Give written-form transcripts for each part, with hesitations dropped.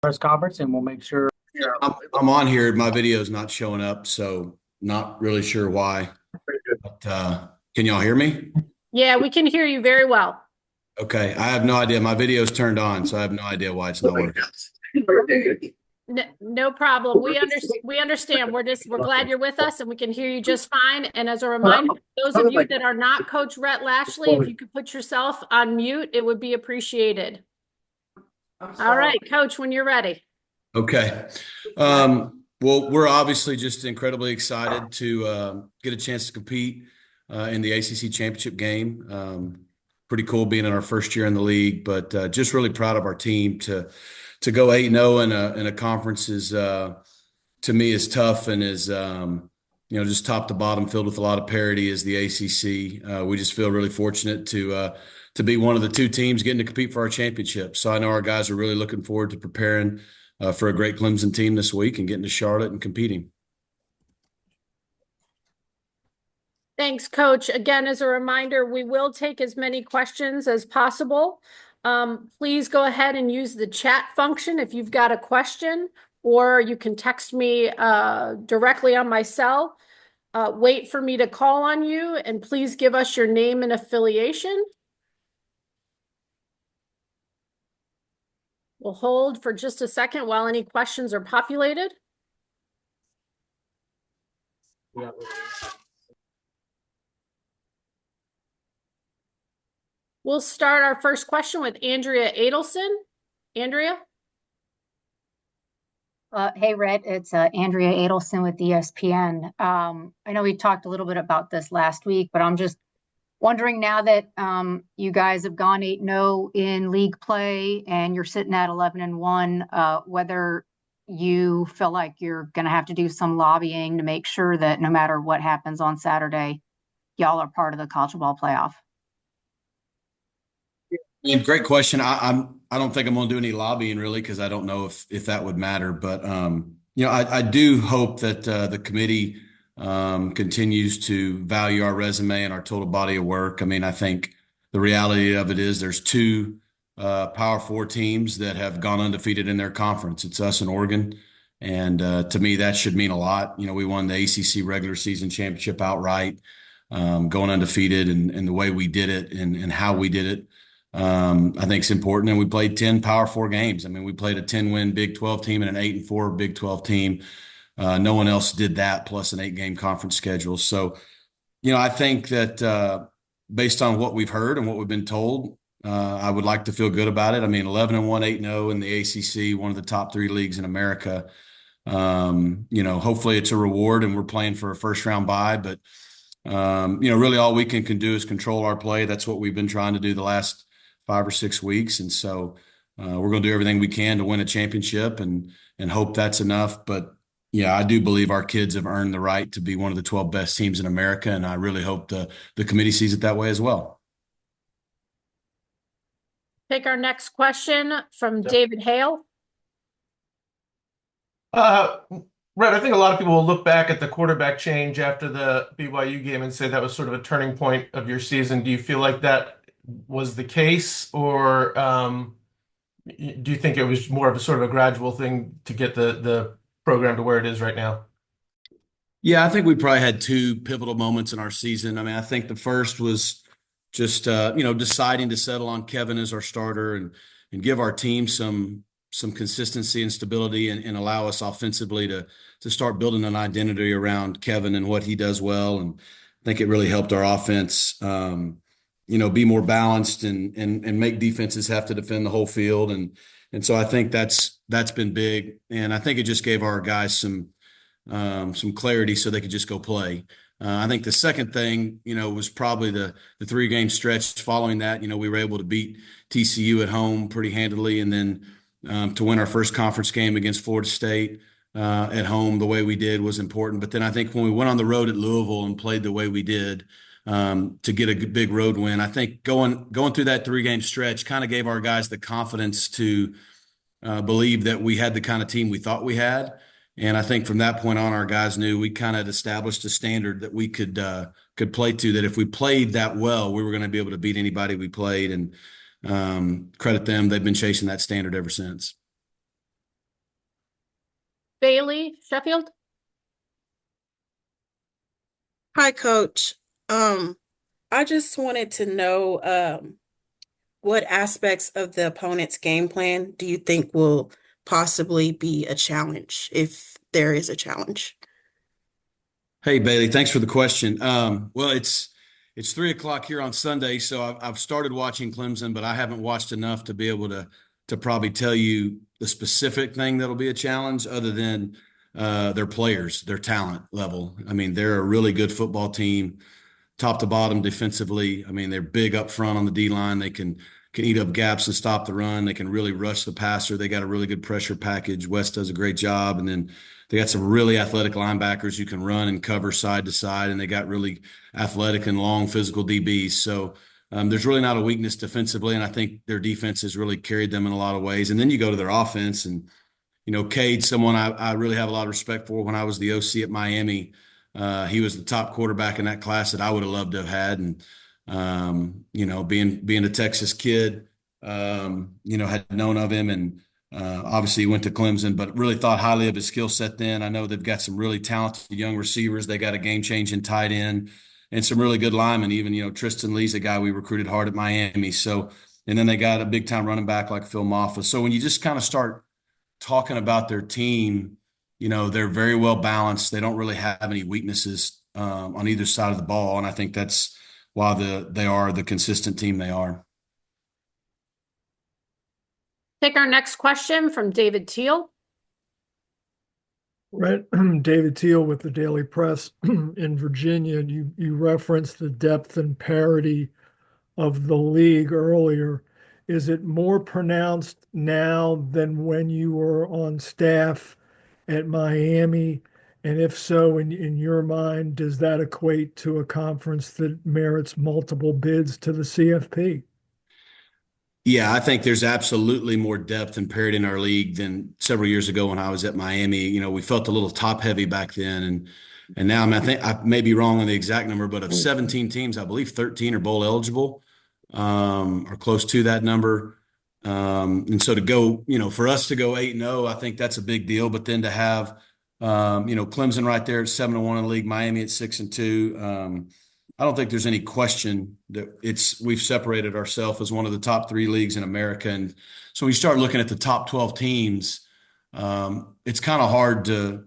press conference and we'll make sure. I'm on here. My video is not showing up, so not really sure why. But can y'all hear me? Yeah, we can hear you very well. Okay, I have no idea. My video is turned on, so I have no idea why it's not working. No problem. We understand. We're glad you're with us and we can hear you just fine. And as a reminder, those of you that are not Coach Rhett Lashlee, if you could put yourself on mute, it would be appreciated. All right, Coach, when you're ready. Okay. Well, we're obviously just incredibly excited to get a chance to compete in the ACC Championship game. Pretty cool being in our first year in the league, but just really proud of our team to go 8-0 in a conference is to me is tough and is just top to bottom filled with a lot of parity is the ACC. We just feel really fortunate to be one of the two teams getting to compete for our championship. So I know our guys are really looking forward to preparing for a great Clemson team this week and getting to Charlotte and competing. Thanks, Coach. Again, as a reminder, we will take as many questions as possible. Please go ahead and use the chat function if you've got a question, or you can text me directly on my cell. Wait for me to call on you, and please give us your name and affiliation. We'll hold for just a second while any questions are populated. Yeah. We'll start our first question with Andrea Adelson. Andrea? Hey, Rhett, it's Andrea Adelson with ESPN. I know we talked a little bit about this last week, but I'm just wondering now that you guys have gone 8-0 in league play and you're sitting at 11-1, whether you feel like you're going to have to do some lobbying to make sure that no matter what happens on Saturday, y'all are part of the college football playoff. Great question. I don't think I'm going to do any lobbying really because I don't know if that would matter. But I do hope that the committee continues to value our resume and our total body of work. I mean, I think the reality of it is there's two Power Four teams that have gone undefeated in their conference. It's us and Oregon, and to me that should mean a lot. We won the ACC regular season championship outright, going undefeated, and the way we did it and how we did it. I think it's important. And we played 10 Power Four games. I mean, we played a 10-win Big 12 team and an 8-4 Big 12 team. No one else did that, plus an 8-game conference schedule. So, I think that based on what we've heard and what we've been told, I would like to feel good about it. I mean, 11-1, 8-0 in the ACC, one of the top 3 leagues in America. Hopefully it's a reward and we're playing for a first-round bye. But, really all we can do is control our play. That's what we've been trying to do the last 5 or 6 weeks. And so we're going to do everything we can to win a championship and hope that's enough. But yeah, I do believe our kids have earned the right to be one of the 12 best teams in America. And I really hope the committee sees it that way as well. Take our next question from David Hale. Rhett, I think a lot of people will look back at the quarterback change after the BYU game and say that was sort of a turning point of your season. Do you feel like that was the case, or do you think it was more of a sort of a gradual thing to get the program to where it is right now? Yeah, I think we probably had 2 pivotal moments in our season. I mean, I think the first was just deciding to settle on Kevin as our starter and give our team some consistency and stability and allow us offensively to start building an identity around Kevin and what he does well. And I think it really helped our offense be more balanced and make defenses have to defend the whole field. And so I think that's been big. And I think it just gave our guys some clarity so they could just go play. I think the second thing, was probably the 3-game stretch following that. We were able to beat TCU at home pretty handily. And then to win our first conference game against Florida State at home the way we did was important. But then I think when we went on the road at Louisville and played the way we did, to get a big road win, I think going through that 3-game stretch kind of gave our guys the confidence to believe that we had the kind of team we thought we had. And I think from that point on, our guys knew we kind of established a standard that we could play to, that if we played that well, we were going to be able to beat anybody we played. And credit them, they've been chasing that standard ever since. Bailey Sheffield. Hi, Coach. I just wanted to know what aspects of the opponent's game plan do you think will possibly be a challenge if there is a challenge? Hey Bailey, thanks for the question. Well, it's 3 o'clock here on Sunday, so I've started watching Clemson, but I haven't watched enough to be able to probably tell you the specific thing that'll be a challenge, other than their players, their talent level. I mean, they're a really good football team, top to bottom defensively. I mean, they're big up front on the D line. They can eat up gaps and stop the run. They can really rush the passer. They got a really good pressure package. West does a great job, and then they got some really athletic linebackers who can run and cover side to side, and they got really athletic and long physical DBs. So there's really not a weakness defensively, and I think their defense has really carried them in a lot of ways. And then you go to their offense, and Cade, someone I really have a lot of respect for. When I was the OC at Miami, he was the top quarterback in that class that I would have loved to have had. And being a Texas kid, had known of him, and obviously he went to Clemson, but really thought highly of his skill set then. I know they've got some really talented young receivers. They got a game-changing tight end and some really good linemen. Even, Tristan Lee's a guy we recruited hard at Miami. So, and then they got a big-time running back like Phil Maffa. So when you just kind of start talking about their team, they're very well balanced. They don't really have any weaknesses on either side of the ball, and I think that's why they are the consistent team they are. Take our next question from David Teal. Right, David Teal with the Daily Press in Virginia. You referenced the depth and parity of the league earlier. Is it more pronounced now than when you were on staff at Miami? And if so, in your mind, does that equate to a conference that merits multiple bids to the CFP? Yeah, I think there's absolutely more depth and parity in our league than several years ago when I was at Miami. We felt a little top heavy back then, and now I think I may be wrong on the exact number, but of 17 teams, I believe 13 are bowl eligible, or close to that number. And so to go, for us to go 8-0, I think that's a big deal. But then to have, Clemson right there at 7-1 in the league, Miami at 6-2. I don't think there's any question that we've separated ourselves as one of the top 3 leagues in America. And so when you start looking at the top 12 teams, it's kind of hard to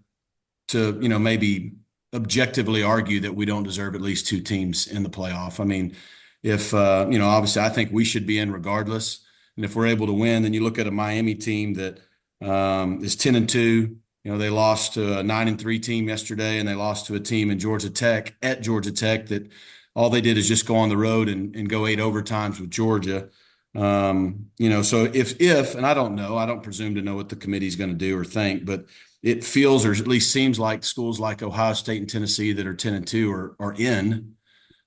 maybe objectively argue that we don't deserve at least 2 teams in the playoff. I mean, if obviously I think we should be in regardless. And if we're able to win, then you look at a Miami team that is 10-2. They lost to a 9-3 team yesterday, and they lost to a team in Georgia Tech that all they did is just go on the road and go 8 overtimes with Georgia. So if, and I don't know, I don't presume to know what the committee's going to do or think, but it feels, or at least seems like schools like Ohio State and Tennessee that are 10-2 are in,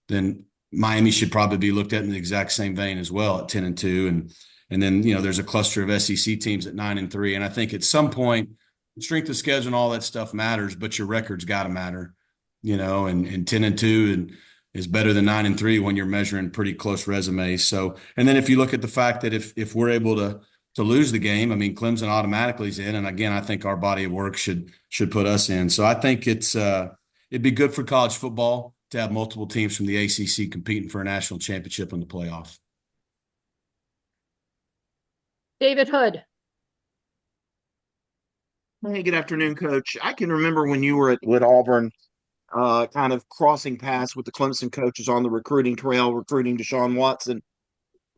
then Miami should probably be looked at in the exact same vein as well at 10-2. And then, there's a cluster of SEC teams at 9-3. And I think at some point, strength of schedule and all that stuff matters, but your record's got to matter, and 10-2 is better than 9-3 when you're measuring pretty close resumes. So, and then if you look at the fact that if we're able to lose the game, I mean, Clemson automatically is in. And again, I think our body of work should put us in. So I think it'd be good for college football to have multiple teams from the ACC competing for a national championship in the playoff. David Hood. Hey, good afternoon, Coach. I can remember when you were at Auburn, kind of crossing paths with the Clemson coaches on the recruiting trail, recruiting Deshaun Watson.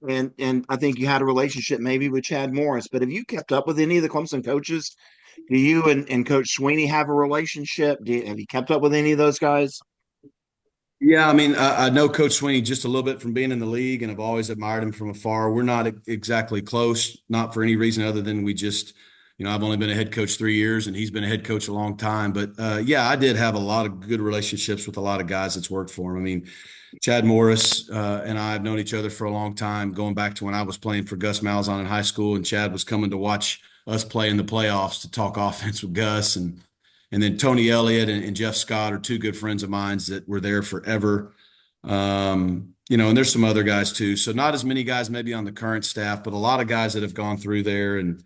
And I think you had a relationship maybe with Chad Morris. But have you kept up with any of the Clemson coaches? Do you and Coach Sweeney have a relationship? Have you kept up with any of those guys? Yeah, I mean, I know Coach Sweeney just a little bit from being in the league, and I've always admired him from afar. We're not exactly close, not for any reason other than we just – I've only been a head coach 3 years, and he's been a head coach a long time. But, I did have a lot of good relationships with a lot of guys that's worked for him. I mean, Chad Morris and I have known each other for a long time, going back to when I was playing for Gus Malzahn in high school, and Chad was coming to watch us play in the playoffs to talk offense with Gus. And then Tony Elliott and Jeff Scott are 2 good friends of mine that were there forever. And there's some other guys too. So not as many guys maybe on the current staff, but a lot of guys that have gone through there. And,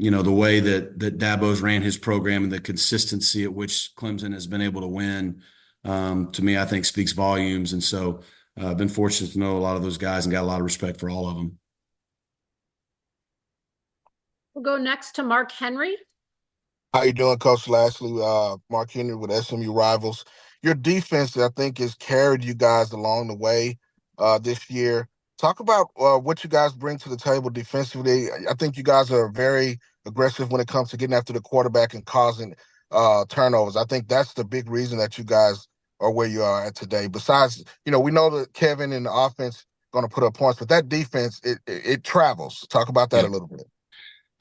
the way that Dabo's ran his program and the consistency at which Clemson has been able to win, to me, I think speaks volumes. And so I've been fortunate to know a lot of those guys and got a lot of respect for all of them. We'll go next to Mark Henry. How you doing, Coach Lashlee? Mark Henry with SMU Rivals. Your defense, I think, has carried you guys along the way this year. Talk about what you guys bring to the table defensively. I think you guys are very aggressive when it comes to getting after the quarterback and causing turnovers. I think that's the big reason that you guys are where you are at today. Besides, we know that Kevin and the offense going to put up points, but that defense, it travels. Talk about that a little bit.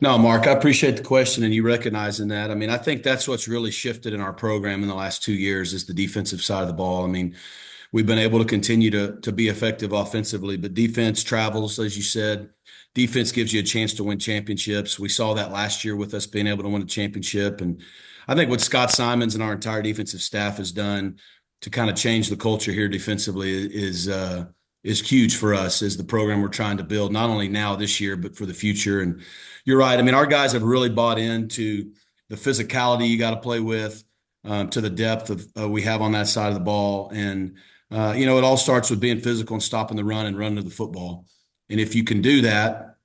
No, Mark, I appreciate the question and you recognizing that. I mean, I think that's what's really shifted in our program in the last 2 years is the defensive side of the ball. I mean, we've been able to continue to be effective offensively, but defense travels, as you said. Defense gives you a chance to win championships. We saw that last year with us being able to win a championship. And I think what Scott Simons and our entire defensive staff has done to kind of change the culture here defensively is huge for us as the program we're trying to build, not only now this year, but for the future. And you're right. I mean, our guys have really bought into the physicality you got to play with, to the depth of we have on that side of the ball. And, it all starts with being physical and stopping the run and running to the football. And if you can do that,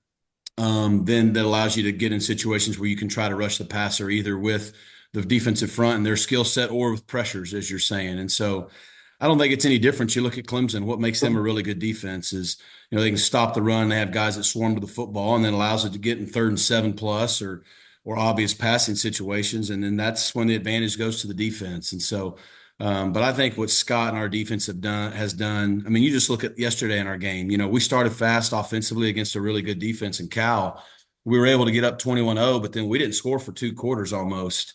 then that allows you to get in situations where you can try to rush the passer either with the defensive front and their skill set or with pressures, as you're saying. And so I don't think it's any different. You look at Clemson, what makes them a really good defense is, they can stop the run. They have guys that swarm to the football and then allows it to get in 3rd and 7+ or obvious passing situations. And then that's when the advantage goes to the defense. And so, but I think what Scott and our defense has done, I mean, you just look at yesterday in our game, we started fast offensively against a really good defense in Cal. We were able to get up 21-0, but then we didn't score for 2 quarters almost.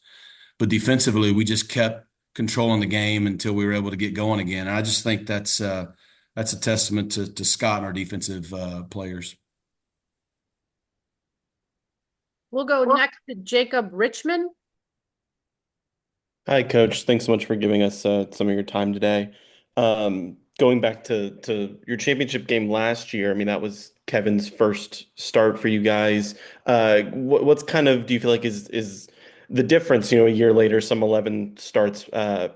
But defensively, we just kept controlling the game until we were able to get going again. And I just think that's a testament to Scott and our defensive players. We'll go next to Jacob Richmond. Hi, Coach. Thanks so much for giving us some of your time today. Going back to your championship game last year, I mean, that was Kevin's first start for you guys. What's kind of, do you feel like is the difference, a year later, some 11 starts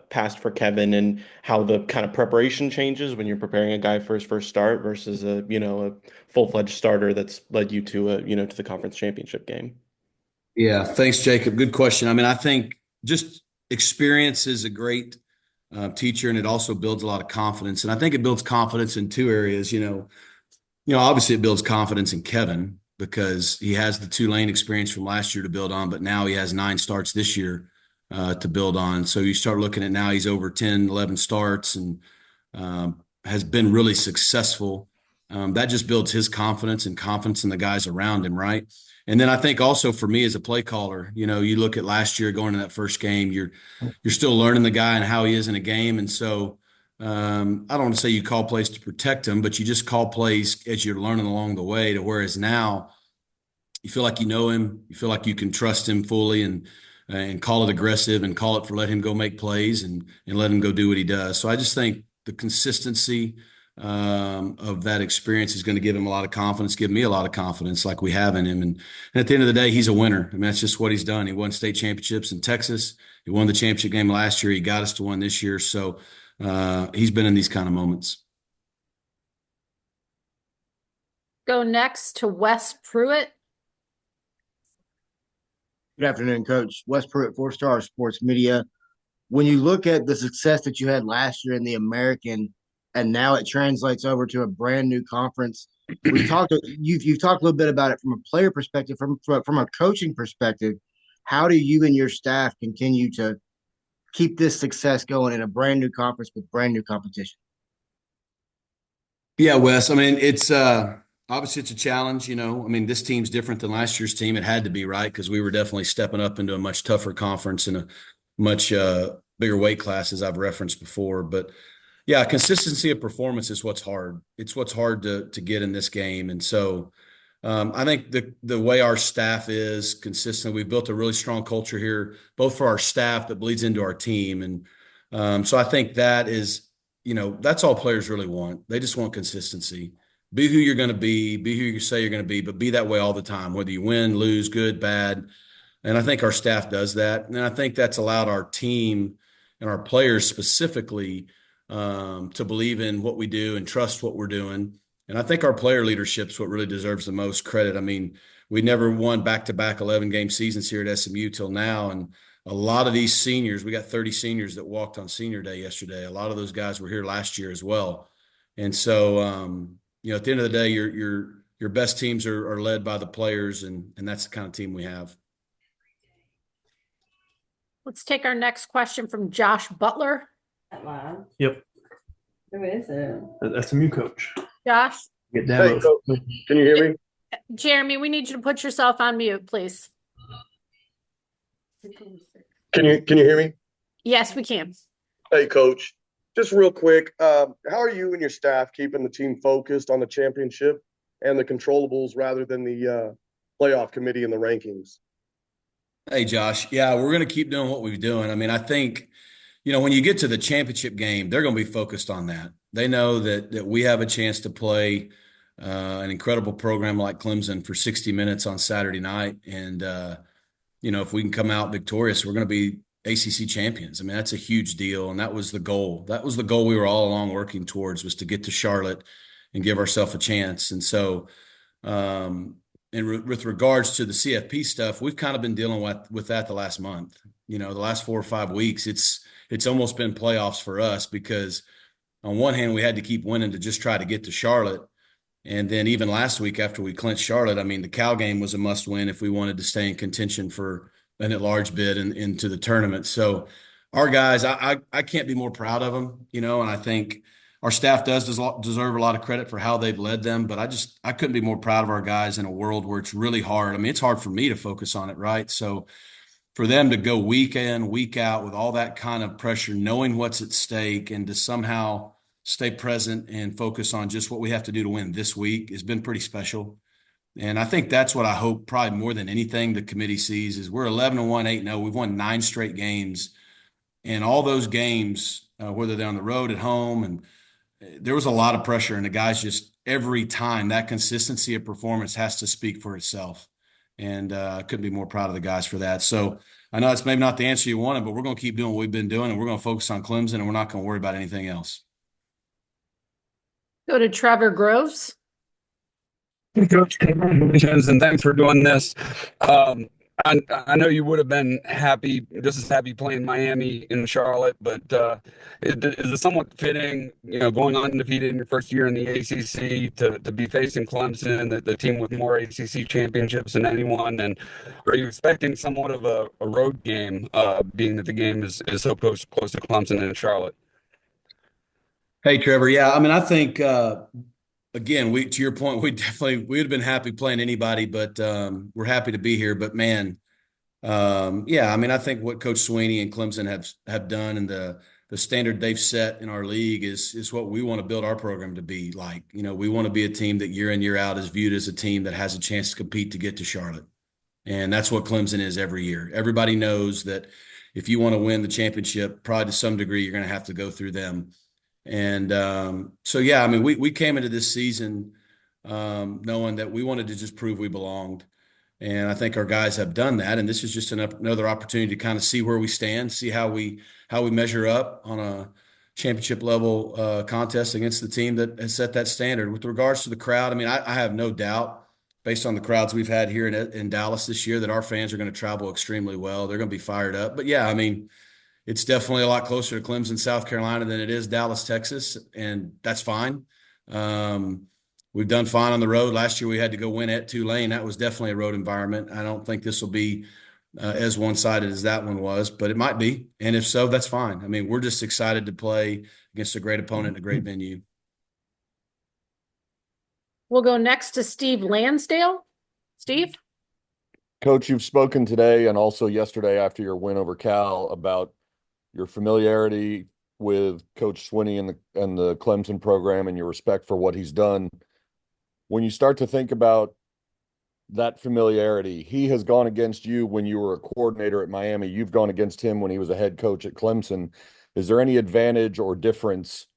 passed for Kevin, and how the kind of preparation changes when you're preparing a guy for his first start versus a full-fledged starter that's led you to to the conference championship game? Yeah, thanks, Jacob. Good question. I mean, I think just experience is a great teacher, and it also builds a lot of confidence. And I think it builds confidence in 2 areas. Obviously it builds confidence in Kevin, because he has the Tulane experience from last year to build on, but now he has 9 starts this year to build on. So you start looking at now he's over 10, 11 starts and has been really successful. That just builds his confidence and confidence in the guys around him, right? And then I think also for me as a play caller, you look at last year going to that first game, you're still learning the guy and how he is in a game. And so I don't want to say you call plays to protect him, but you just call plays as you're learning along the way, to whereas now you feel like you know him, you feel like you can trust him fully and call it aggressive and call it for let him go make plays and let him go do what he does. So I just think the consistency of that experience is going to give him a lot of confidence, give me a lot of confidence like we have in him. And at the end of the day, he's a winner. I mean, that's just what he's done. He won state championships in Texas. He won the championship game last year. He got us to one this year. So he's been in these kind of moments. Go next to Wes Pruitt. Good afternoon, Coach. Wes Pruitt, 4-Star Sports Media. When you look at the success that you had last year in the American, and now it translates over to a brand new conference, you've talked a little bit about it from a player perspective, from a coaching perspective. How do you and your staff continue to keep this success going in a brand new conference with brand new competition? Yeah, Wes. I mean, it's obviously it's a challenge. I mean, this team's different than last year's team. It had to be, right? Because we were definitely stepping up into a much tougher conference and a much bigger weight class, as I've referenced before. But yeah, consistency of performance is what's hard. It's what's hard to get in this game. And so I think the way our staff is consistent, we've built a really strong culture here, both for our staff that bleeds into our team. And so I think that is, that's all players really want. They just want consistency. be who you're going to be who you say you're going to be, but be that way all the time, whether you win, lose, good, bad. And I think our staff does that. And I think that's allowed our team and our players specifically to believe in what we do and trust what we're doing. And I think our player leadership's what really deserves the most credit. I mean, we never won back-to-back 11-game seasons here at SMU till now. And a lot of these seniors, we got 30 seniors that walked on senior day yesterday. A lot of those guys were here last year as well. And so, at the end of the day, your best teams are led by the players, and that's the kind of team we have. Let's take our next question from Josh Butler. Yep. Who is it? The SMU coach. Josh? Get Dabo. Hey, Coach, can you hear me? Jeremy, we need you to put yourself on mute, please. Can you hear me? Yes, we can. Hey, Coach, just real quick, how are you and your staff keeping the team focused on the championship and the controllables rather than the playoff committee and the rankings? Hey, Josh. Yeah, we're going to keep doing what we're doing. I mean, I think, when you get to the championship game, they're going to be focused on that. They know that we have a chance to play an incredible program like Clemson for 60 minutes on Saturday night. And, if we can come out victorious, we're going to be ACC champions. I mean, that's a huge deal. And that was the goal. That was the goal we were all along working towards, was to get to Charlotte and give ourselves a chance. And so, and with regards to the CFP stuff, we've kind of been dealing with that the last month. The last 4 or 5 weeks, it's almost been playoffs for us, because on one hand, we had to keep winning to just try to get to Charlotte. And then even last week after we clinched Charlotte, I mean, the Cal game was a must win if we wanted to stay in contention for an at-large bid into the tournament. So our guys, I can't be more proud of them, and I think our staff does deserve a lot of credit for how they've led them, but I couldn't be more proud of our guys in a world where it's really hard. I mean, it's hard for me to focus on it, right? So for them to go week in, week out with all that kind of pressure, knowing what's at stake, and to somehow stay present and focus on just what we have to do to win this week has been pretty special. And I think that's what I hope probably more than anything the committee sees is we're 11-1, 8-0. We've won 9 straight games. And all those games, whether they're on the road, at home, and there was a lot of pressure, and the guys just every time that consistency of performance has to speak for itself. And I couldn't be more proud of the guys for that. So I know it's maybe not the answer you wanted, but we're going to keep doing what we've been doing, and we're going to focus on Clemson, and we're not going to worry about anything else. Go to Trevor Groves. Coach, congratulations and thanks for doing this. I know you would have been happy, just as happy playing Miami in Charlotte, but is it somewhat fitting, going undefeated in your first year in the ACC to be facing Clemson, the team with more ACC championships than anyone? And are you expecting somewhat of a road game, being that the game is so close to Clemson and Charlotte? Hey, Trevor. Yeah, I mean, I think again, to your point, we'd have been happy playing anybody, but we're happy to be here. But man, yeah, I mean, I think what Coach Sweeney and Clemson have done, and the standard they've set in our league is what we want to build our program to be like. We want to be a team that year in, year out is viewed as a team that has a chance to compete to get to Charlotte. And that's what Clemson is every year. Everybody knows that if you want to win the championship, probably to some degree, you're going to have to go through them. And so, yeah, I mean, we came into this season knowing that we wanted to just prove we belonged. And I think our guys have done that. And this is just another opportunity to kind of see where we stand, see how we measure up on a championship level contest against the team that has set that standard. With regards to the crowd, I mean, I have no doubt, based on the crowds we've had here in Dallas this year, that our fans are going to travel extremely well. They're going to be fired up. But, yeah, I mean, it's definitely a lot closer to Clemson, South Carolina than it is Dallas, Texas, and that's fine. We've done fine on the road. Last year we had to go win at Tulane. That was definitely a road environment. I don't think this will be as one-sided as that one was, but it might be. And if so, that's fine. I mean, we're just excited to play against a great opponent, a great venue. We'll go next to Steve Lansdale. Steve? Coach, you've spoken today and also yesterday after your win over Cal about your familiarity with Coach Swinney and the Clemson program and your respect for what he's done. When you start to think about that familiarity, he has gone against you when you were a coordinator at Miami. You've gone against him when he was a head coach at Clemson. Is there any advantage or difference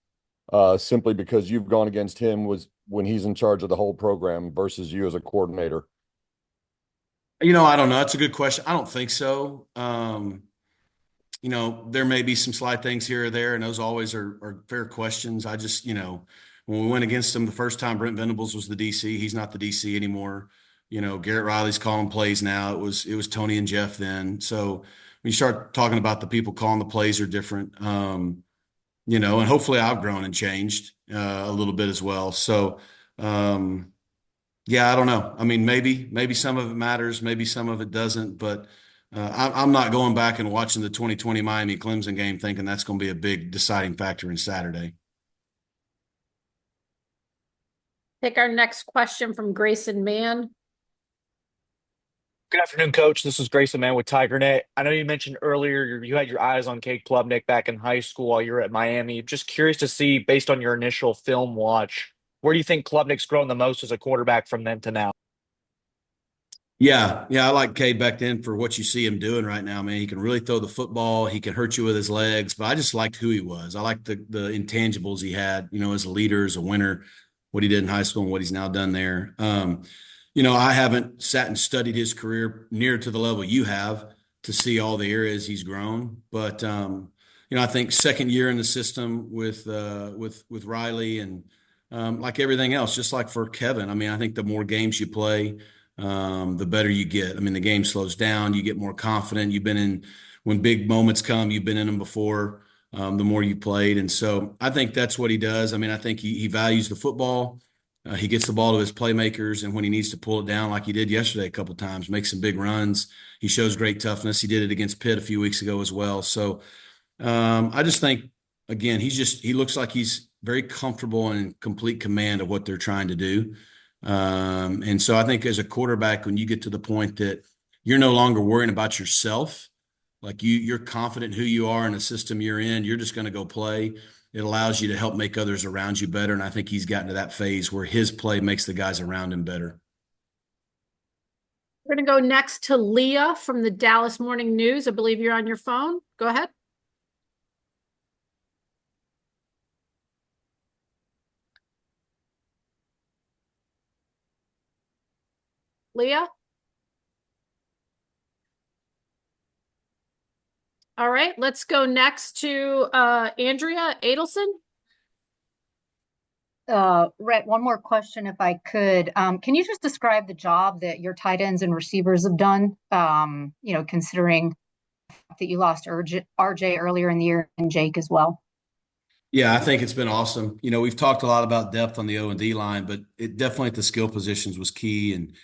simply because you've gone against him when he's in charge of the whole program versus you as a coordinator? I don't know. That's a good question. I don't think so. There may be some slight things here or there, and those always are fair questions. I just, when we went against him the first time, Brent Venables was the DC. He's not the DC anymore. Garrett Riley's calling plays now. It was Tony and Jeff then. So when you start talking about the people calling the plays are different, and hopefully I've grown and changed a little bit as well. So, yeah, I don't know. I mean, maybe some of it matters, maybe some of it doesn't, but I'm not going back and watching the 2020 Miami Clemson game thinking that's going to be a big deciding factor in Saturday. Take our next question from Grayson Mann. Good afternoon, Coach. This is Grayson Mann with TigerNet. I know you mentioned earlier you had your eyes on Cade Klubnik back in high school while you were at Miami. Just curious to see, based on your initial film watch, where do you think Klubnik's grown the most as a quarterback from then to now? Yeah, I like Cade back then for what you see him doing right now, man. He can really throw the football. He can hurt you with his legs, but I just liked who he was. I liked the intangibles he had, as a leader, as a winner, what he did in high school and what he's now done there. I haven't sat and studied his career near to the level you have to see all the areas he's grown. But, I think second year in the system with Riley and like everything else, just like for Kevin, I mean, I think the more games you play, the better you get. I mean, the game slows down, you get more confident. When big moments come, you've been in them before, the more you played. And so I think that's what he does. I mean, I think he values the football. He gets the ball to his playmakers, and when he needs to pull it down, like he did yesterday a couple of times, make some big runs. He shows great toughness. He did it against Pitt a few weeks ago as well. So I just think, again, he looks like he's very comfortable and in complete command of what they're trying to do. And so I think as a quarterback, when you get to the point that you're no longer worrying about yourself, like you're confident who you are in the system you're in, you're just going to go play. It allows you to help make others around you better. And I think he's gotten to that phase where his play makes the guys around him better. We're going to go next to Leah from the Dallas Morning News. I believe you're on your phone. Go ahead. Leah? All right, let's go next to Andrea Adelson. Rhett, one more question if I could. Can you just describe the job that your tight ends and receivers have done, considering that you lost RJ earlier in the year and Jake as well? Yeah, I think it's been awesome. We've talked a lot about depth on the O&D line, but it definitely at the skill positions was key. And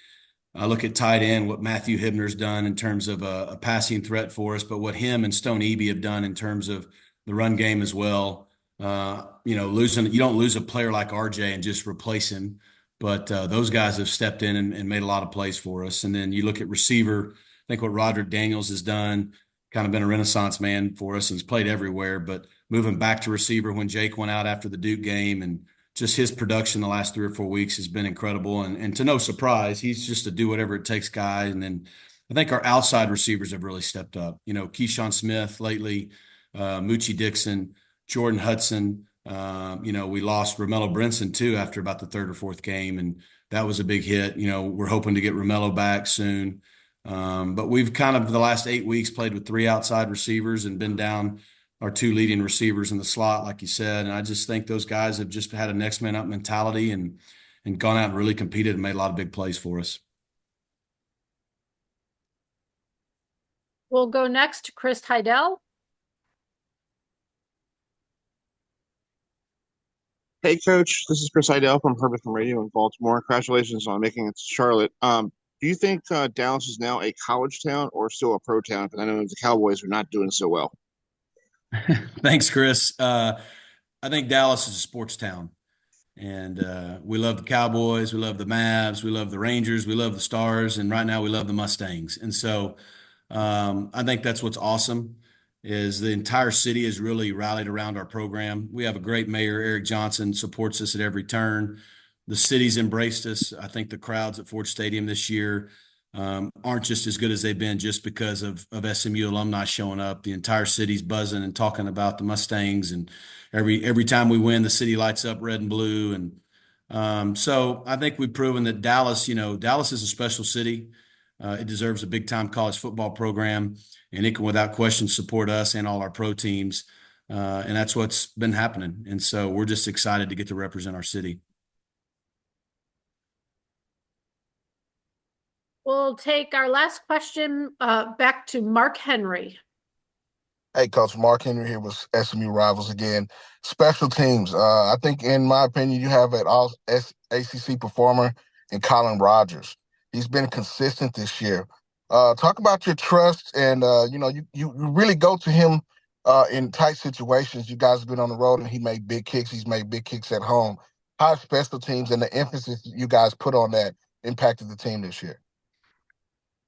I look at tight end, what Matthew Hibner's done in terms of a passing threat for us, but what him and Stone Eby have done in terms of the run game as well. You don't lose a player like RJ and just replace him, but those guys have stepped in and made a lot of plays for us. And then you look at receiver, I think what Roderick Daniels has done, kind of been a renaissance man for us. He's played everywhere, but moving back to receiver when Jake went out after the Duke game and just his production the last 3 or 4 weeks has been incredible. And to no surprise, he's just a do whatever it takes guy. And then I think our outside receivers have really stepped up. Keyshawn Smith lately, Moochie Dixon, Jordan Hudson. We lost Romello Brinson too after about the 3rd or 4th game. And that was a big hit. We're hoping to get Romello back soon. But we've kind of the last 8 weeks played with 3 outside receivers and been down our 2 leading receivers in the slot, like you said. And I just think those guys have just had a next man up mentality and gone out and really competed and made a lot of big plays for us. We'll go next to Chris Heidel. Hey, Coach. This is Chris Heidel from Herbert Radio in Baltimore. Congratulations on making it to Charlotte. Do you think Dallas is now a college town or still a pro town? Because I know the Cowboys are not doing so well. Thanks, Chris. I think Dallas is a sports town, and we love the Cowboys, we love the Mavs, we love the Rangers, we love the Stars, and right now we love the Mustangs. And so I think that's what's awesome is the entire city has really rallied around our program. We have a great mayor, Eric Johnson, supports us at every turn. The city's embraced us. I think the crowds at Ford Stadium this year aren't just as good as they've been just because of SMU alumni showing up. The entire city's buzzing and talking about the Mustangs, and every time we win, the city lights up red and blue. And So I think we've proven that Dallas is a special city. It deserves a big time college football program, and it can without question support us and all our pro teams. And that's what's been happening. And so we're just excited to get to represent our city. We'll take our last question back to Mark Henry. Hey, Coach, Mark Henry here with SMU Rivals again. Special teams. I think, in my opinion, you have an all ACC performer in Colin Rogers. He's been consistent this year. Talk about your trust, and you really go to him in tight situations. You guys have been on the road, and he made big kicks. He's made big kicks at home. How special teams and the emphasis you guys put on that impacted the team this year?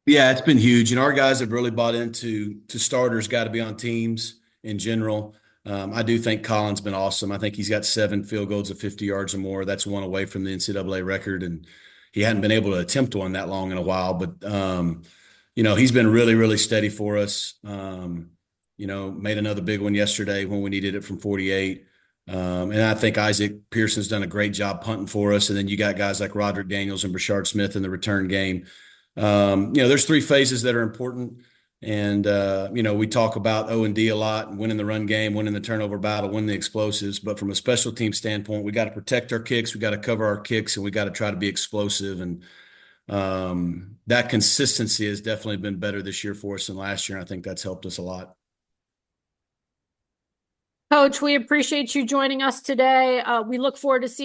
Yeah, it's been huge. Our guys have really bought into starters got to be on teams in general. I do think Colin's been awesome. I think he's got 7 field goals of 50 yards or more. That's one away from the NCAA record, and he hadn't been able to attempt one that long in a while. But he's been really, really steady for us. Made another big one yesterday when we needed it from 48. And I think Isaac Pearson's done a great job punting for us. And then you got guys like Roderick Daniels and Brashard Smith in the return game. There's 3 phases that are important. And, we talk about O&D a lot, and winning the run game, winning the turnover battle, winning the explosives. But from a special team standpoint, we got to protect our kicks. We got to cover our kicks, and we got to try to be explosive. And that consistency has definitely been better this year for us than last year. And I think that's helped us a lot. Coach, we appreciate you joining us today. We look forward to seeing